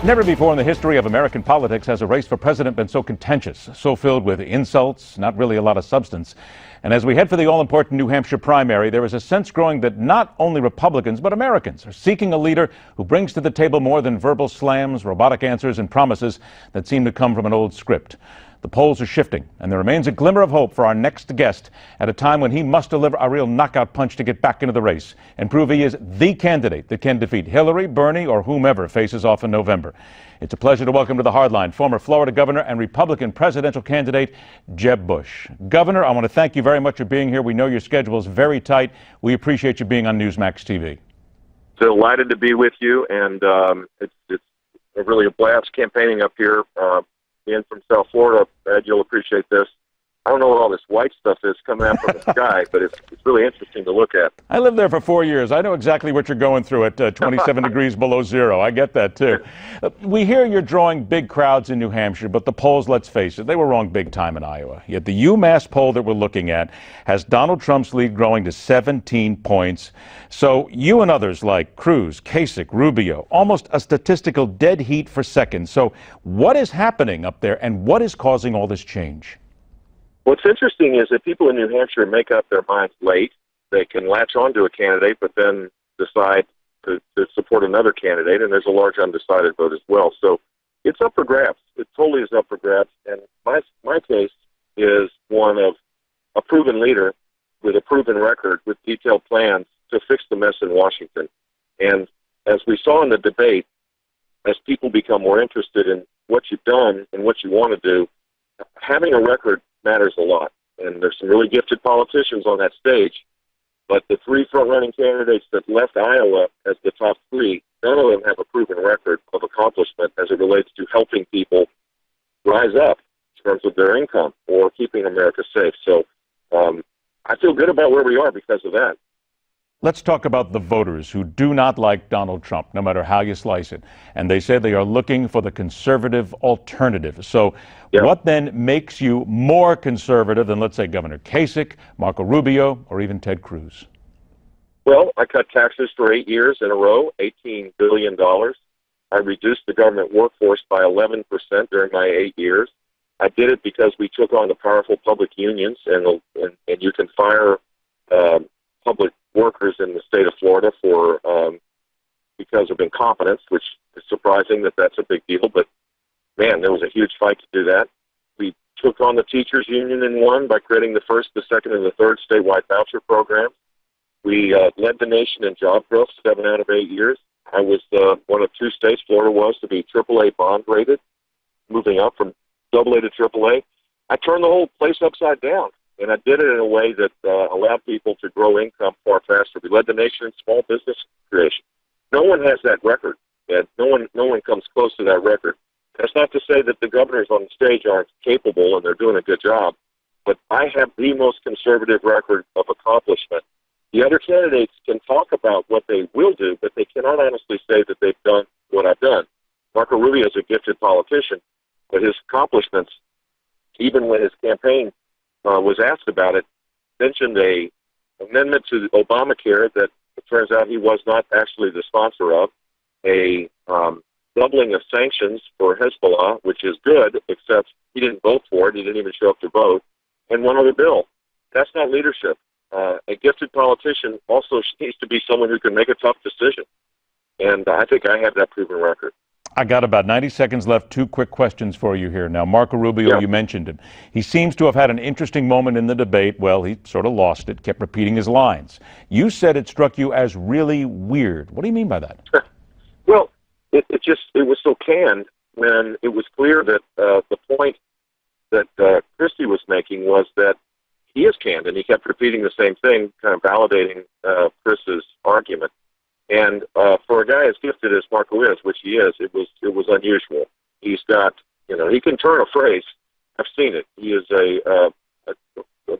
Never before in the history of American politics has a race for president been so contentious, so filled with insults, not really a lot of substance. And as we head for the all-important New Hampshire primary, there is a sense growing that not only Republicans, but Americans are seeking a leader who brings to the table more than verbal slams, robotic answers, and promises that seem to come from an old script. The polls are shifting, and there remains a glimmer of hope for our next guest at a time when he must deliver a real knockout punch to get back into the race and prove he is the candidate that can defeat Hillary, Bernie, or whomever faces off in November. It's a pleasure to welcome to the Hardline former Florida governor and Republican presidential candidate Jeb Bush. Governor, I want to thank you very much for being here. We know your schedule is very tight. We appreciate you being on Newsmax TV. Delighted to be with you, and it's really a blast campaigning up here. Being from South Florida, Ed, you'll appreciate this. I don't know what all this white stuff is coming out from the sky, but it's really interesting to look at. I lived there for 4 years. I know exactly what you're going through at 27 degrees below zero. I get that, too. We hear you're drawing big crowds in New Hampshire, but the polls, let's face it, they were wrong big time in Iowa. Yet the UMass poll that we're looking at has Donald Trump's lead growing to 17 points. So you and others like Cruz, Kasich, Rubio, almost a statistical dead heat for second. So what is happening up there, and what is causing all this change? What's interesting is that people in New Hampshire make up their minds late. They can latch on to a candidate, but then decide to support another candidate, and there's a large undecided vote as well. So it's up for grabs. It totally is up for grabs. And my case is one of a proven leader with a proven record with detailed plans to fix the mess in Washington. And as we saw in the debate, as people become more interested in what you've done and what you want to do, having a record matters a lot. And there's some really gifted politicians on that stage. But the three front-running candidates that left Iowa as the top three, none of them have a proven record of accomplishment as it relates to helping people rise up in terms of their income or keeping America safe. So I feel good about where we are because of that. Let's talk about the voters who do not like Donald Trump, no matter how you slice it. And they say they are looking for the conservative alternative. So what then makes you more conservative than, let's say, Governor Kasich, Marco Rubio, or even Ted Cruz? Well, I cut taxes for 8 years in a row, $18 billion. I reduced the government workforce by 11% during my 8 years. I did it because we took on the powerful public unions, and you can fire public workers in the state of Florida for because of incompetence, which is surprising that that's a big deal. But man, there was a huge fight to do that. We took on the teachers union and won by creating the first, the second, and the third statewide voucher programs. We led the nation in job growth 7 out of 8 years. I was one of 2 states, Florida was, to be AAA bond rated, moving up from AA to AAA. I turned the whole place upside down. And I did it in a way that allowed people to grow income far faster. We led the nation in small business creation. No one has that record, Ed. No one comes close to that record. That's not to say that the governors on the stage aren't capable and they're doing a good job, but I have the most conservative record of accomplishment. The other candidates can talk about what they will do, but they cannot honestly say that they've done what I've done. Marco Rubio is a gifted politician, but his accomplishments, even when his campaign was asked about it, mentioned a amendment to Obamacare that it turns out he was not actually the sponsor of, a doubling of sanctions for Hezbollah, which is good, except he didn't vote for it. He didn't even show up to vote, and one other bill. That's not leadership. A gifted politician also needs to be someone who can make a tough decision, and I think I have that proven record. I got about 90 seconds left. 2 quick questions for you here. Now, Marco Rubio, you mentioned him. He seems to have had an interesting moment in the debate. Well, he sort of lost it, kept repeating his lines. You said it struck you as really weird. What do you mean by that? Well, it was so canned when it was clear that the point that Christie was making was that he is canned, and he kept repeating the same thing, kind of validating Chris's argument. And for a guy as gifted as Marco is, which he is, it was unusual. He's got, he can turn a phrase. I've seen it. He is a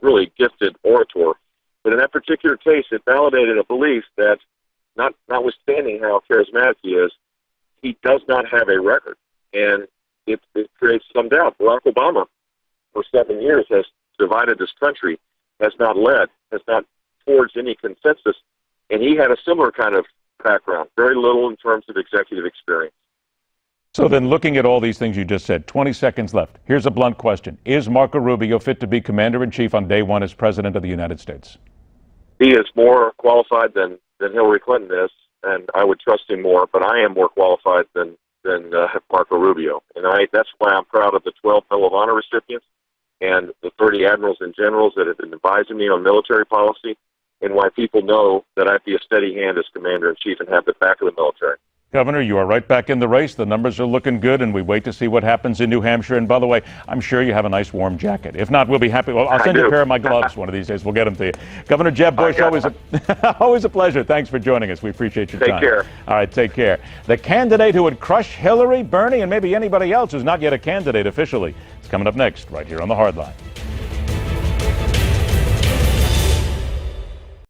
really gifted orator. But in that particular case, it validated a belief that, notwithstanding how charismatic he is, he does not have a record. And it creates some doubt. Barack Obama, for 7 years, has divided this country, has not led, has not forged any consensus. And he had a similar kind of background, very little in terms of executive experience. So then, looking at all these things you just said, 20 seconds left. Here's a blunt question. Is Marco Rubio fit to be commander-in-chief on day one as president of the United States? He is more qualified than Hillary Clinton is, and I would trust him more, but I am more qualified than Marco Rubio. And that's why I'm proud of the 12 Medal of Honor recipients and the 30 admirals and generals that have been advising me on military policy, and why people know that I'd be a steady hand as commander-in-chief and have the back of the military. Governor, you are right back in the race. The numbers are looking good, and we wait to see what happens in New Hampshire. And by the way, I'm sure you have a nice warm jacket. If not, we'll be happy. Well, I'll send you a pair of my gloves one of these days. We'll get them to you. Governor Jeb Bush, always a pleasure. Thanks for joining us. We appreciate your time. Take care. All right, take care. The candidate who would crush Hillary, Bernie, and maybe anybody else who's not yet a candidate officially is coming up next, right here on The Hard Line.